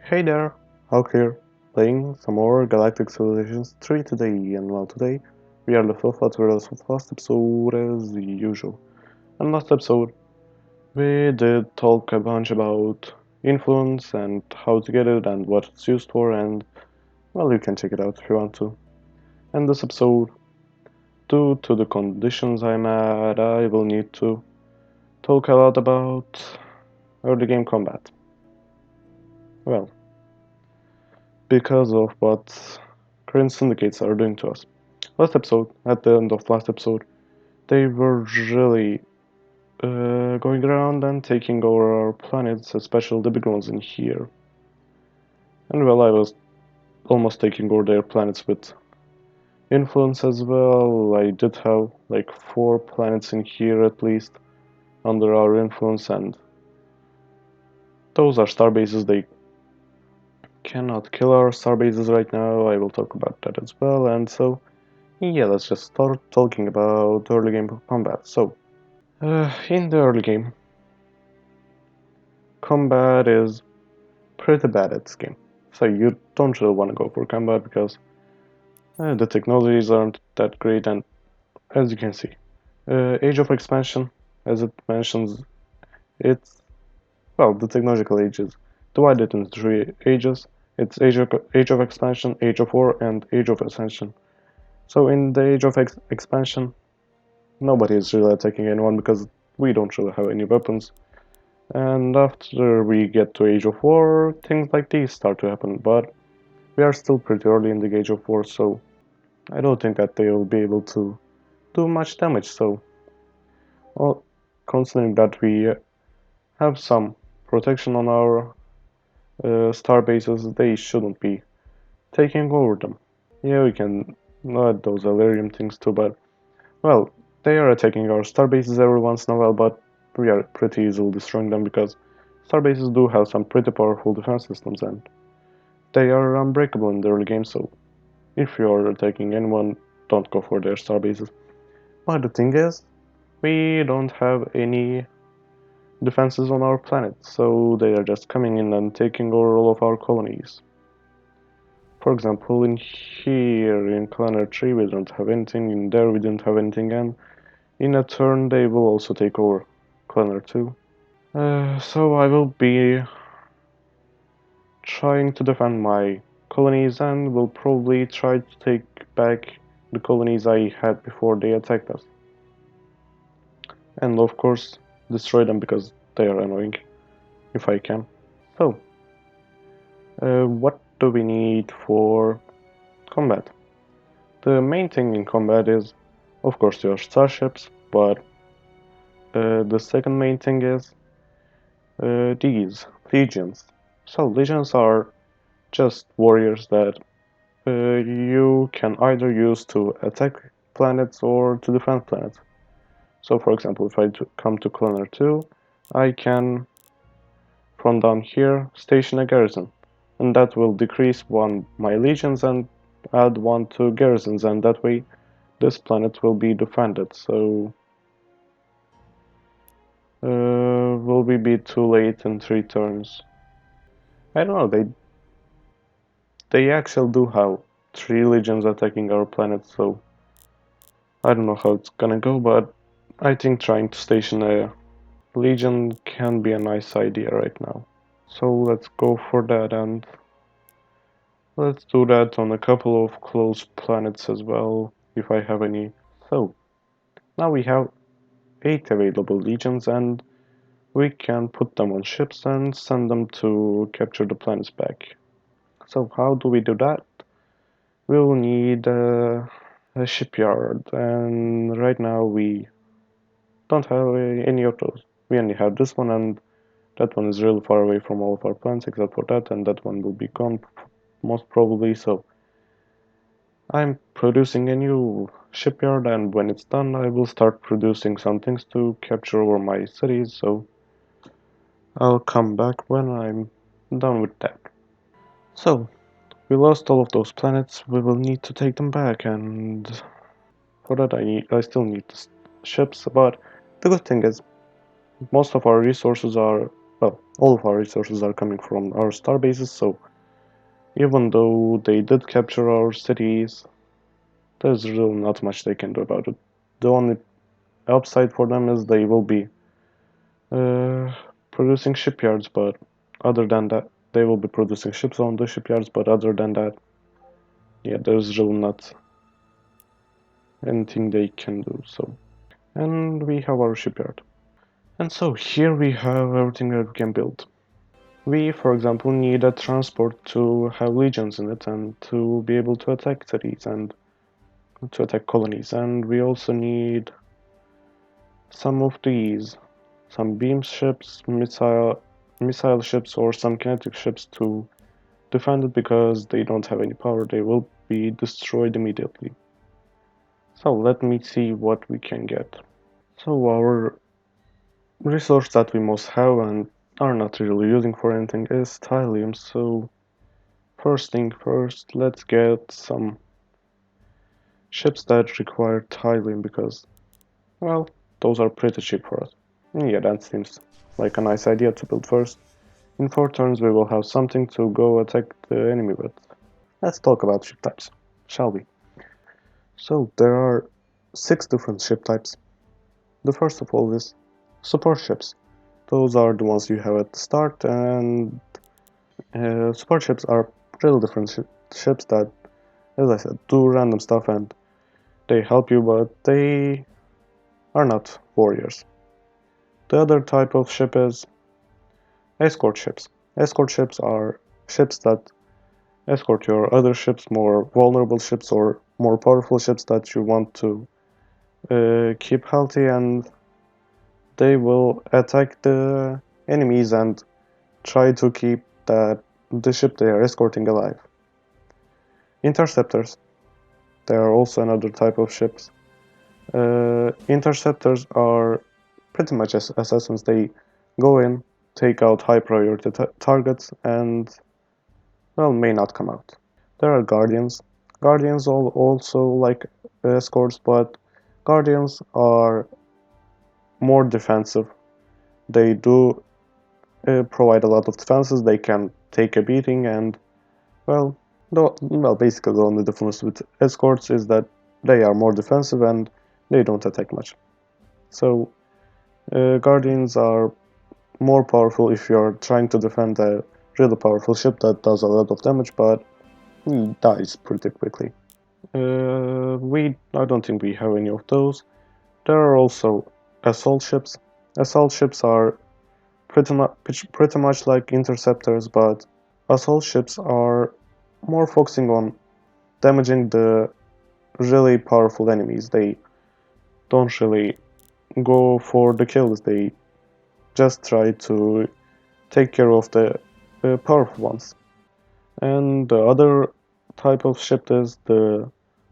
Hey there, Hulk here, playing some more Galactic Civilizations 3 today, and well today we are the full tutorials of last episode as usual. And last episode we did talk a bunch about influence and how to get it and what it's used for, and well, you can check it out if you want to. And this episode, due to the conditions I'm at, I will need to talk a lot about early game combat. Well, because of what current syndicates are doing to us. At the end of last episode, they were really going around and taking over our planets, especially the big ones in here. And well, I was almost taking over their planets with influence as well. I did have like 4 planets in here at least under our influence, and those are star bases. They cannot kill our star bases right now. I will talk about that as well. And so, yeah, let's just start talking about early game combat. So, in the early game, combat is pretty bad at this game. So you don't really want to go for combat because the technologies aren't that great, and as you can see, Age of Expansion, as it mentions, it's, well, the technological age is divided into 3 ages. It's age of Expansion, Age of War, and Age of Ascension. So in the Age of Expansion, nobody is really attacking anyone because we don't really have any weapons. And after we get to Age of War, things like these start to happen, but we are still pretty early in the Age of War, so I don't think that they will be able to do much damage. So, well, considering that we have some protection on our star bases, they shouldn't be taking over them. Yeah, we can add those Alerium things too, but, well, they are attacking our star bases every once in a while, but we are pretty easily destroying them because star bases do have some pretty powerful defense systems, and they are unbreakable in the early game, so if you're attacking anyone, don't go for their star bases. But the thing is, we don't have any defenses on our planet, so they are just coming in and taking over all of our colonies. For example, in here, in Clanner 3, we don't have anything, in there we didn't have anything, and in a turn they will also take over Clanner 2. So I will be trying to defend my colonies and will probably try to take back the colonies I had before they attacked us. And of course, destroy them because they are annoying, if I can. So, what do we need for combat? The main thing in combat is, of course, your starships, but the second main thing is these legions. So, legions are just warriors that you can either use to attack planets or to defend planets. So, for example, if I come to Cloner 2, I can, from down here, station a garrison, and that will decrease one my legions and add one to garrisons, and that way this planet will be defended. So, will we be too late in 3 turns? I don't know, they actually do have 3 legions attacking our planet, so I don't know how it's gonna go, but I think trying to station a legion can be a nice idea right now. So let's go for that, and let's do that on a couple of close planets as well, if I have any. So, now we have 8 available legions, and we can put them on ships and send them to capture the planets back. So how do we do that? We'll need a shipyard, and right now we don't have any of those. We only have this one, and that one is really far away from all of our plants except for that, and that one will be gone most probably. So I'm producing a new shipyard, and when it's done I will start producing some things to capture over my cities, so I'll come back when I'm done with that. So, we lost all of those planets, we will need to take them back, and for that I still need ships, but the good thing is most of our resources are well, all of our resources are coming from our star bases, so even though they did capture our cities, there's really not much they can do about it. The only upside for them is they will be uh, producing shipyards, but other than that, they will be producing ships on the shipyards, but other than that, yeah, there's really not anything they can do, so. And we have our shipyard. And so here we have everything that we can build. We, for example, need a transport to have legions in it and to be able to attack cities and to attack colonies. And we also need some of these, some beam ships, missile ships, or some kinetic ships to defend it because they don't have any power. They will be destroyed immediately. So let me see what we can get. So our resource that we most have and are not really using for anything is thallium. So first thing first, let's get some ships that require thallium because, well, those are pretty cheap for us. Yeah, that seems like a nice idea to build first. In 4 turns we will have something to go attack the enemy with. Let's talk about ship types, shall we? So there are 6 different ship types. The first of all is support ships. Those are the ones you have at the start, and support ships are really different ships that, as I said, do random stuff and they help you, but they are not warriors. The other type of ship is escort ships. Escort ships are ships that escort your other ships, more vulnerable ships or more powerful ships that you want to keep healthy, and they will attack the enemies and try to keep the ship they are escorting alive. Interceptors. They are also another type of ships. Interceptors are pretty much assassins. They go in, take out high priority targets, and, well, may not come out. There are guardians. Guardians are also like escorts, but guardians are more defensive. They do provide a lot of defenses. They can take a beating, and, well, basically the only difference with escorts is that they are more defensive and they don't attack much. So guardians are more powerful if you're trying to defend a really powerful ship that does a lot of damage, but he dies pretty quickly. I don't think we have any of those. There are also assault ships. Assault ships are pretty much like interceptors, but assault ships are more focusing on damaging the really powerful enemies. They don't really go for the kills. They just try to take care of the powerful ones. And the other type of ship is the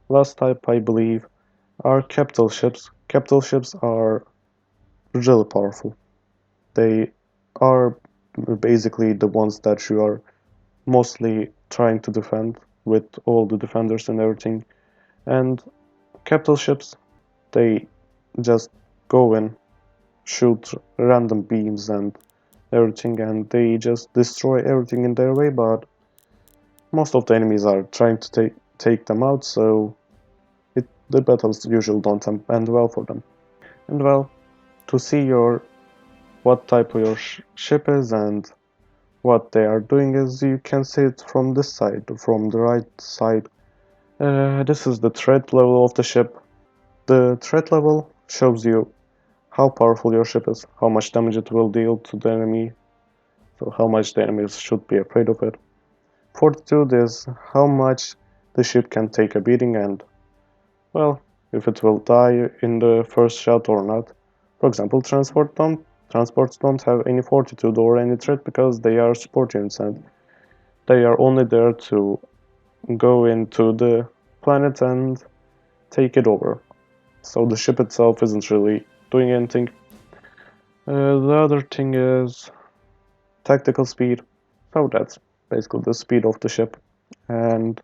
last type, I believe, are capital ships. Capital ships are really powerful. They are basically the ones that you are mostly trying to defend with all the defenders and everything. And capital ships, they just go in, shoot random beams and everything, and they just destroy everything in their way, but most of the enemies are trying to take them out, so the battles usually don't end well for them. And, well, to see what type of your ship is and what they are doing is you can see it from this side, from the right side. This is the threat level of the ship. The threat level shows you how powerful your ship is, how much damage it will deal to the enemy, so how much the enemies should be afraid of it. Fortitude is how much the ship can take a beating and, well, if it will die in the first shot or not. For example, transports don't have any fortitude or any threat because they are support units and they are only there to go into the planet and take it over. So the ship itself isn't really doing anything. The other thing is tactical speed. So that's basically the speed of the ship. And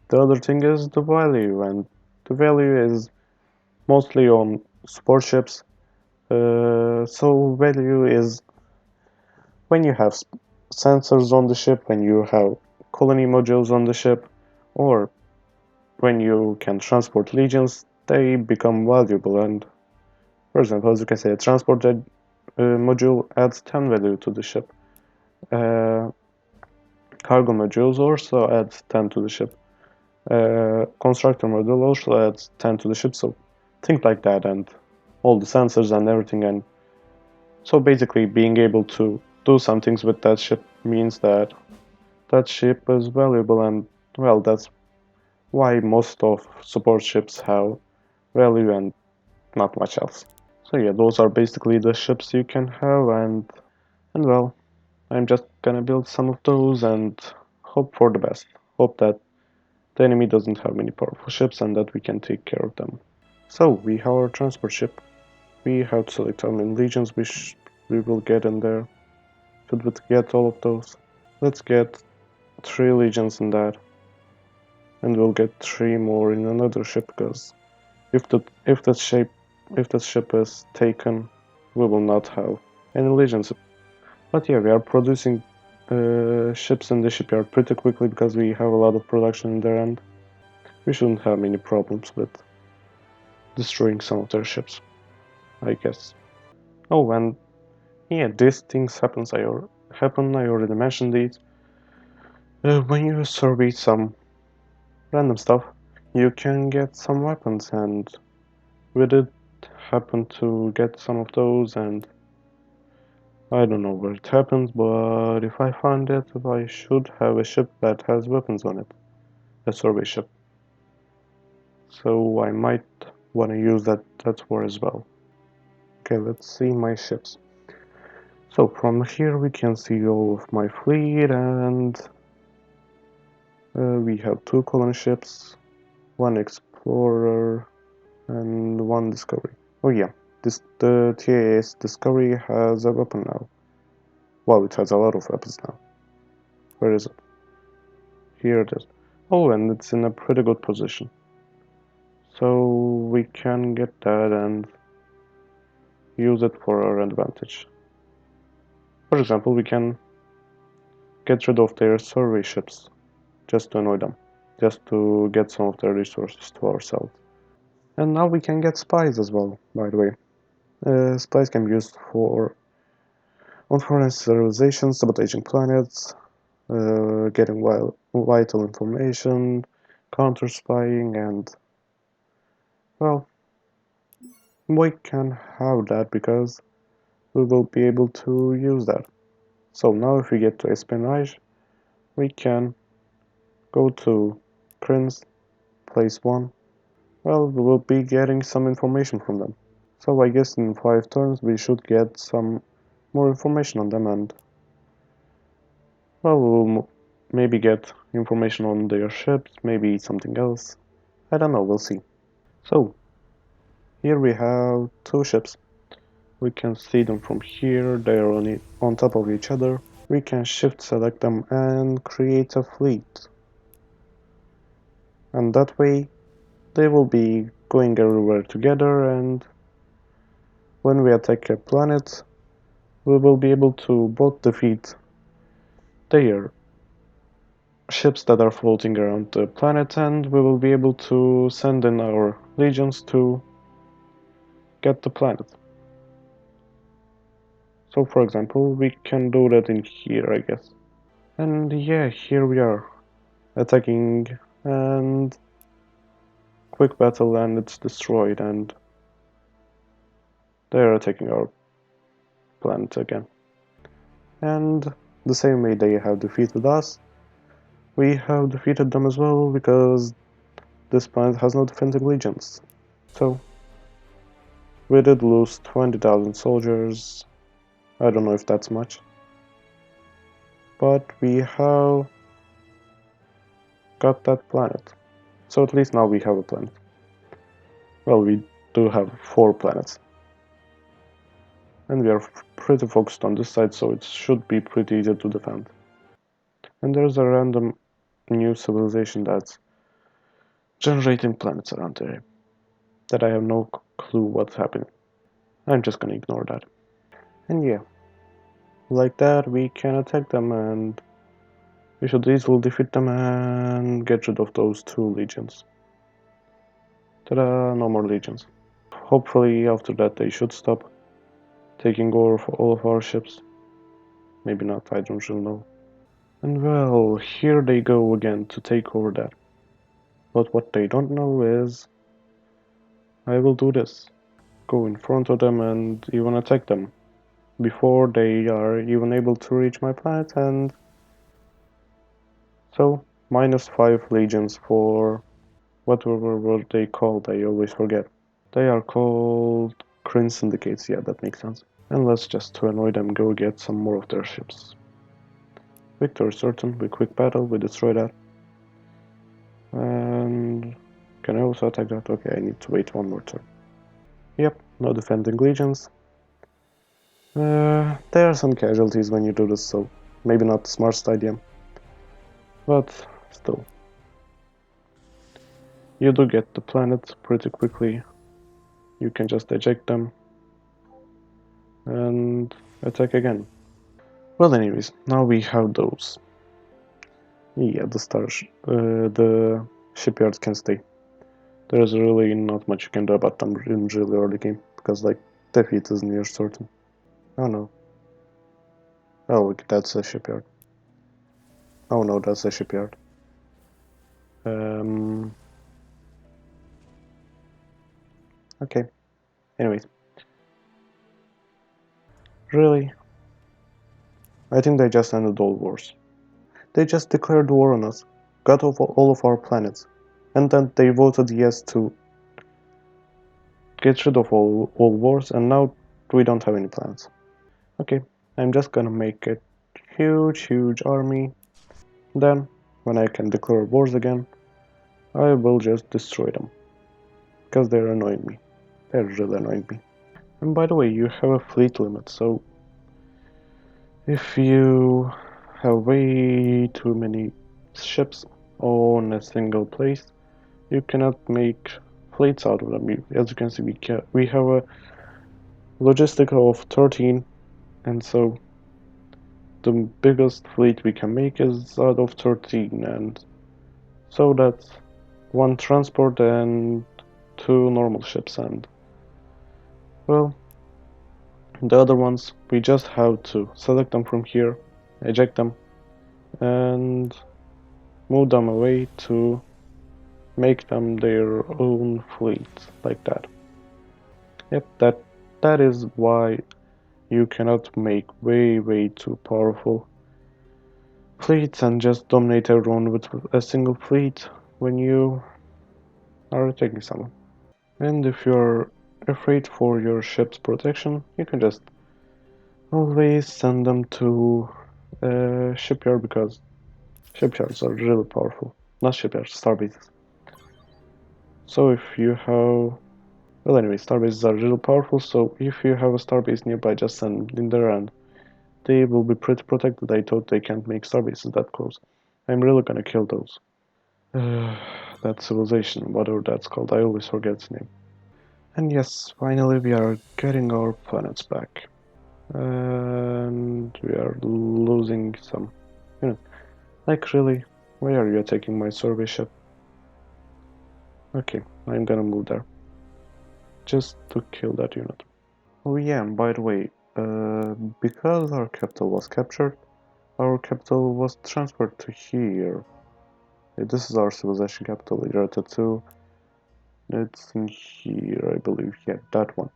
the other thing is the value, and the value is mostly on support ships. So value is, when you have sensors on the ship, when you have colony modules on the ship, or when you can transport legions, they become valuable. And for example, as you can say, a transport module adds 10 value to the ship. Cargo modules also adds 10 to the ship. Constructor module also adds 10 to the ship, so things like that, and all the sensors and everything. And so basically being able to do some things with that ship means that that ship is valuable, and well, that's why most of support ships have value and not much else. So yeah, those are basically the ships you can have, and well, I'm just gonna build some of those and hope for the best. Hope that the enemy doesn't have many powerful ships and that we can take care of them. So we have our transport ship. We have to select how many legions we will get in there. Should we get all of those? Let's get 3 legions in that, and we'll get 3 more in another ship, because if that ship is taken, we will not have any legions. But yeah, we are producing ships in the shipyard pretty quickly because we have a lot of production in there, and we shouldn't have many problems with destroying some of their ships, I guess. Oh, and yeah, these things I already mentioned these. When you survey some random stuff, you can get some weapons, and we did happen to get some of those, and I don't know where it happens, but if I find it, I should have a ship that has weapons on it. A survey ship. So I might want to use that for as well. Okay, let's see my ships. So from here we can see all of my fleet, and we have 2 colony ships, 1 explorer, and 1 discovery. Oh yeah, the TAS discovery has a weapon now. Well, it has a lot of weapons now. Where is it? Here it is. Oh, and it's in a pretty good position. So we can get that and use it for our advantage. For example, we can get rid of their survey ships just to annoy them, just to get some of their resources to ourselves. And now we can get spies as well, by the way. Spies can be used on foreign civilizations, sabotaging planets, getting vital information, counter spying, and well, we can have that because we will be able to use that. So now if we get to espionage, we can go to Prince, place 1. Well, we will be getting some information from them. So I guess in 5 turns we should get some more information on them, and well, we'll maybe get information on their ships, maybe something else. I don't know, we'll see. So here we have 2 ships. We can see them from here, they are on top of each other. We can shift select them and create a fleet. And that way they will be going everywhere together, and when we attack a planet, we will be able to both defeat their ships that are floating around the planet, and we will be able to send in our legions to get the planet. So for example, we can do that in here, I guess. And yeah, here we are, attacking, and quick battle, and it's destroyed, and they're attacking our planet again. And the same way they have defeated us, we have defeated them as well, because this planet has no defending legions. So we did lose 20,000 soldiers. I don't know if that's much, but we have got that planet. So at least now we have a planet. Well, we do have 4 planets. And we are pretty focused on this side, so it should be pretty easy to defend. And there's a random new civilization that's generating planets around there that I have no clue what's happening. I'm just gonna ignore that. And yeah, like that, we can attack them and we should easily defeat them and get rid of those 2 legions. Ta-da, no more legions. Hopefully after that they should stop taking over all of our ships. Maybe not, I don't really know. And well, here they go again to take over that. But what they don't know is I will do this. Go in front of them and even attack them before they are even able to reach my planet, and so -5 legions for whatever were they called, I always forget. They are called Crane Syndicates, yeah, that makes sense. And let's just to annoy them go get some more of their ships. Victory certain, with quick battle, we destroy that. And can I also attack that? Okay, I need to wait 1 more turn. Yep, no defending legions. There are some casualties when you do this, so maybe not the smartest idea. But still. You do get the planets pretty quickly. You can just eject them and attack again. Well, anyways, now we have those. Yeah, the shipyard can stay. There's really not much you can do about them in really early game, because like defeat is near certain. Oh no. Oh, look, that's a shipyard. Oh no, that's a shipyard. Okay. Anyways. Really? I think they just ended all wars. They just declared war on us, got off all of our planets, and then they voted yes to get rid of all wars, and now we don't have any planets. Okay, I'm just gonna make a huge army. Then, when I can declare wars again, I will just destroy them. Because they're annoying me. They're really annoying me. And by the way, you have a fleet limit, so if you have way too many ships on a single place, you cannot make fleets out of them. As you can see, we have a logistic of 13, and so the biggest fleet we can make is out of 13, and so that's 1 transport and 2 normal ships, and well, the other ones we just have to select them from here, eject them, and move them away to make them their own fleet, like that. Yep, that is why you cannot make way too powerful fleets and just dominate everyone with a single fleet when you are attacking someone. And if you're afraid for your ship's protection, you can just always send them to a shipyard, because shipyards are really powerful. Not shipyards, starbases. So if you have... Well, anyway, starbases are really powerful, so if you have a starbase nearby, just send them in there and they will be pretty protected. I thought they can't make starbases that close. I'm really gonna kill those. That civilization, whatever that's called, I always forget its name. And yes, finally we are getting our planets back. And we are losing some units. Like really, why are you attacking my survey ship? Okay, I'm gonna move there. Just to kill that unit. Oh yeah, and by the way, because our capital was captured, our capital was transferred to here. This is our civilization capital, Irata 2. It's in here, I believe. Yeah, that one.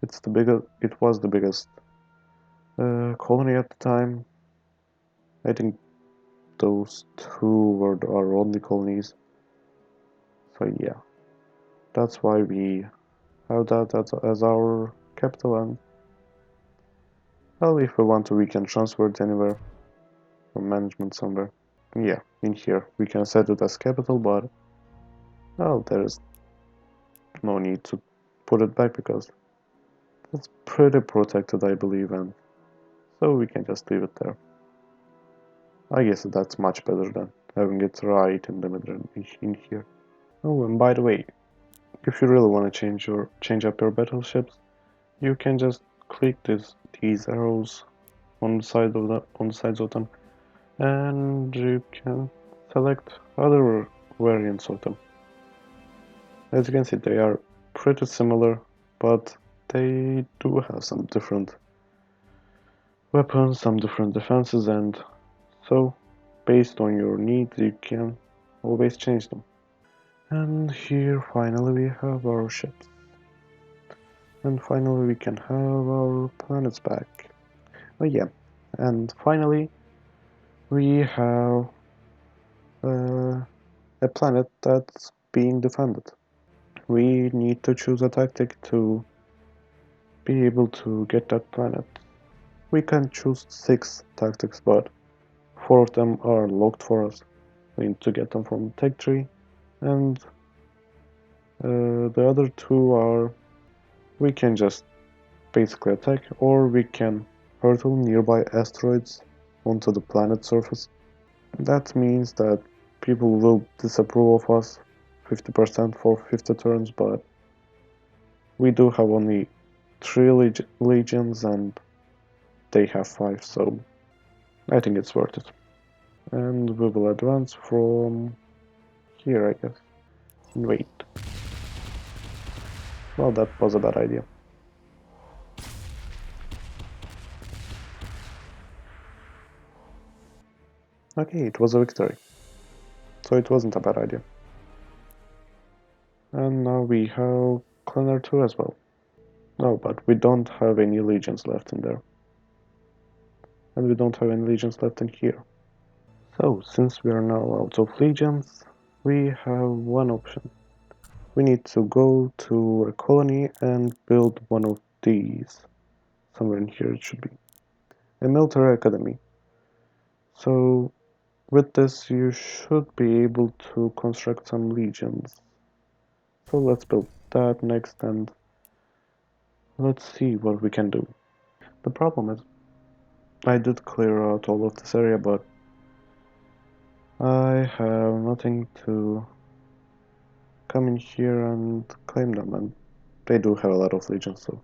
It's the biggest. It was the biggest colony at the time. I think those 2 were our only colonies. So yeah, that's why we have that as our capital. And well, if we want to, we can transfer it anywhere from management somewhere. Yeah, in here we can set it as capital, but well, there is no need to put it back because it's pretty protected, I believe, and so we can just leave it there. I guess that's much better than having it right in the middle in here. Oh, and by the way, if you really want to change up your battleships, you can just click these arrows on the sides of them, and you can select other variants of them. As you can see, they are pretty similar, but they do have some different weapons, some different defenses, and so based on your needs you can always change them. And here finally we have our ships. And finally we can have our planets back. Oh yeah, and finally we have a planet that's being defended. We need to choose a tactic to be able to get that planet. We can choose 6 tactics, but 4 of them are locked for us. We need to get them from the tech tree, and the other 2 are we can just basically attack, or we can hurtle nearby asteroids onto the planet's surface. That means that people will disapprove of us 50% for 50 turns, but we do have only 3 legions and they have 5, so I think it's worth it. And we will advance from here, I guess. Wait. Well, that was a bad idea. Okay, it was a victory. So it wasn't a bad idea. And now we have Cleaner 2 as well. No, but we don't have any legions left in there. And we don't have any legions left in here. So, since we are now out of legions, we have one option. We need to go to a colony and build one of these. Somewhere in here it should be. A military academy. So, with this you should be able to construct some legions. So let's build that next and let's see what we can do. The problem is, I did clear out all of this area, but I have nothing to come in here and claim them, and they do have a lot of legions, so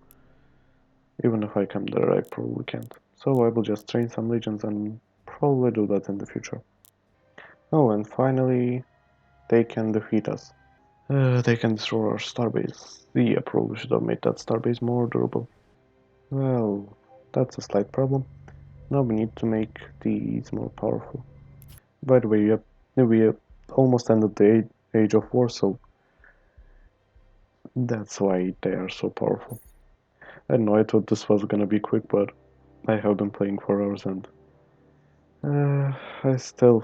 even if I come there, I probably can't. So I will just train some legions and probably do that in the future. Oh, and finally, they can defeat us. They can destroy our starbase. Yeah, probably should have made that starbase more durable. Well, that's a slight problem. Now we need to make these more powerful. By the way, we almost ended the Age of War, so that's why they are so powerful. I don't know, I thought this was gonna be quick, but I have been playing for hours and I still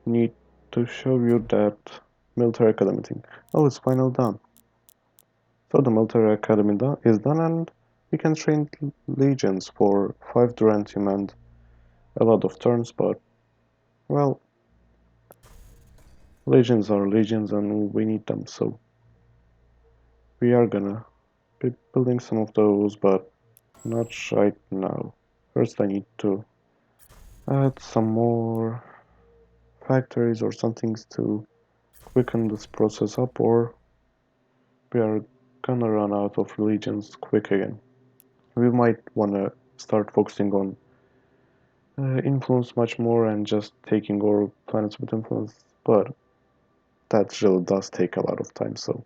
need to show you that military academy thing. Oh, it's finally done. So the military academy is done, and we can train legions for 5 Durantium and a lot of turns, but well, legions are legions and we need them, so we are gonna be building some of those, but not right now. First I need to add some more factories or some things to quicken this process up, or we are gonna run out of legions quick again. We might wanna start focusing on influence much more and just taking over planets with influence, but that really does take a lot of time, so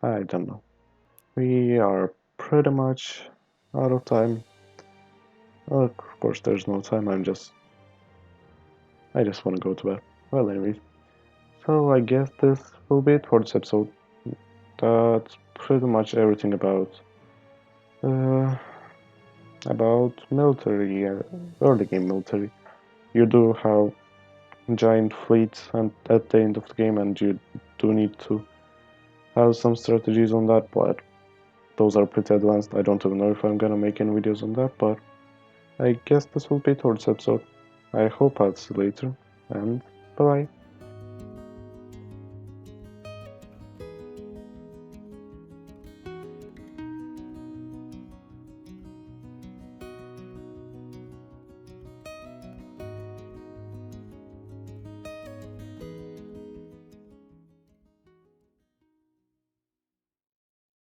I don't know. We are pretty much out of time. Of course, there's no time, I just want to go to bed. Well, anyways, so I guess this will be it for this episode. That's pretty much everything uh, about military, early game military. You do have giant fleets and at the end of the game, and you do need to have some strategies on that, but those are pretty advanced. I don't even know if I'm gonna make any videos on that, but I guess this will be it for this episode. I hope I'll see you later, and bye bye.